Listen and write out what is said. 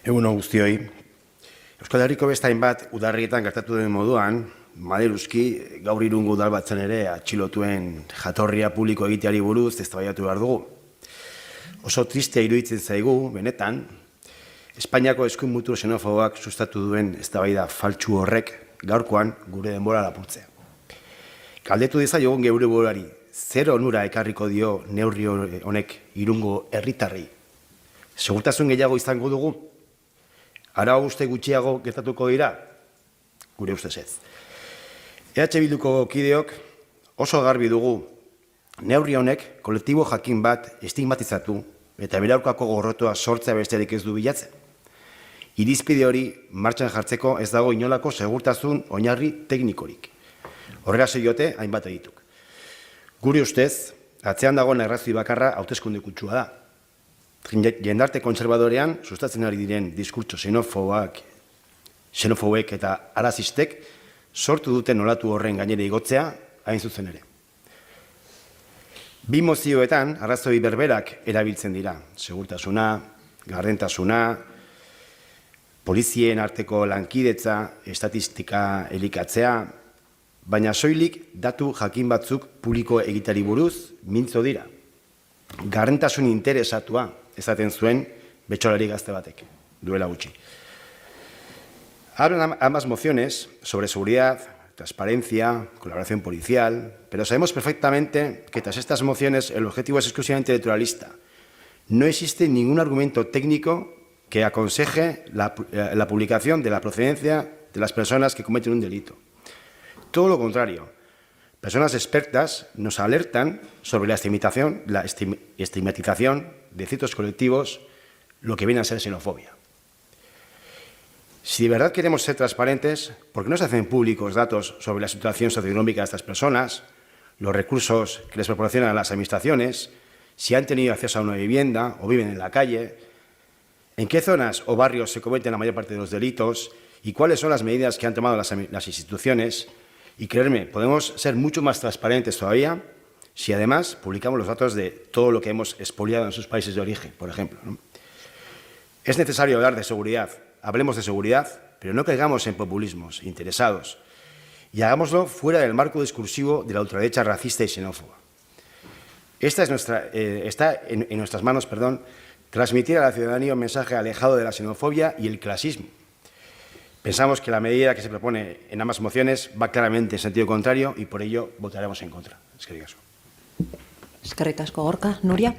Egun on guztioi. Euskal Herriko beste hainbat udarrietan gertatu den moduan, Maderuski gaur Irungo udalbatzen ere atxilotuen jatorria publiko egiteari buruz eztabaidatu behar dugu. Oso tristea iruditzen zaigu, benetan, Espainiako eskuin mutur xenofoboak sustatu duen eztabaida faltsu horrek gaurkoan gure denbora lapurtzea. Galdetu dezaiogun geure buruari, zer onura ekarriko dio neurri honek Irungo herritarrei? Segurtasun gehiago izango dugu? Arau uste gutxiago gertatuko dira? Gure ustez ez. EH Bilduko kideok oso garbi dugu neurri honek kolektibo jakin bat estigmatizatu eta bere aurkako gorrotoa sortzea besterik ez du bilatzen. Irizpide hori martxan jartzeko ez dago inolako segurtasun oinarri teknikorik. Horregaz diote hainbat egituk. Gure ustez, atzean dagoen errazoi bakarra hauteskunde kutsua da. Jendarte kontserbadorean sustatzen ari diren diskurtso xenofoboek eta arrazistek sortu duten olatu horren gainera igotzea hain zuzen ere. Bi mozioetan arrazoi berberak erabiltzen dira. Segurtasuna, gardentasuna, polizien arteko lankidetza, estatistika elikatzea, baina soilik datu jakin batzuk publiko egitari buruz mintzo dira. Gardentasun interesatua esaten zuen betxolari gazte batek, duela gutxi. Hablan ambas mociones sobre seguridad, transparencia, colaboración policial, pero sabemos perfectamente que tras estas mociones el objetivo es exclusivamente electoralista. No existe ningún argumento técnico que aconseje la publicación de la procedencia de las personas que cometen un delito. Todo lo contrario. Personas expertas nos alertan sobre la estigmatización de ciertos colectivos, lo que viene a ser xenofobia. Si de verdad queremos ser transparentes, ¿por qué no se hacen públicos datos sobre la situación socioeconómica de estas personas, los recursos que les proporcionan las administraciones, si han tenido acceso a una vivienda o viven en la calle, en qué zonas o barrios se cometen la mayor parte de los delitos y cuáles son las medidas que han tomado las instituciones? Y creerme, podemos ser mucho más transparentes todavía si además publicamos los datos de todo lo que hemos expoliado en sus países de origen, por ejemplo, ¿no? Es necesario hablar de seguridad. Hablemos de seguridad, pero no caigamos en populismos interesados y hagámoslo fuera del marco discursivo de la ultraderecha racista y xenófoba. Está en nuestras manos, transmitir a la ciudadanía un mensaje alejado de la xenofobia y el clasismo. Pensamos que la medida que se propone en ambas mociones va claramente en sentido contrario y por ello votaremos en contra. Eskerrik asko. Eskerrik asko, Gorka. Nuria.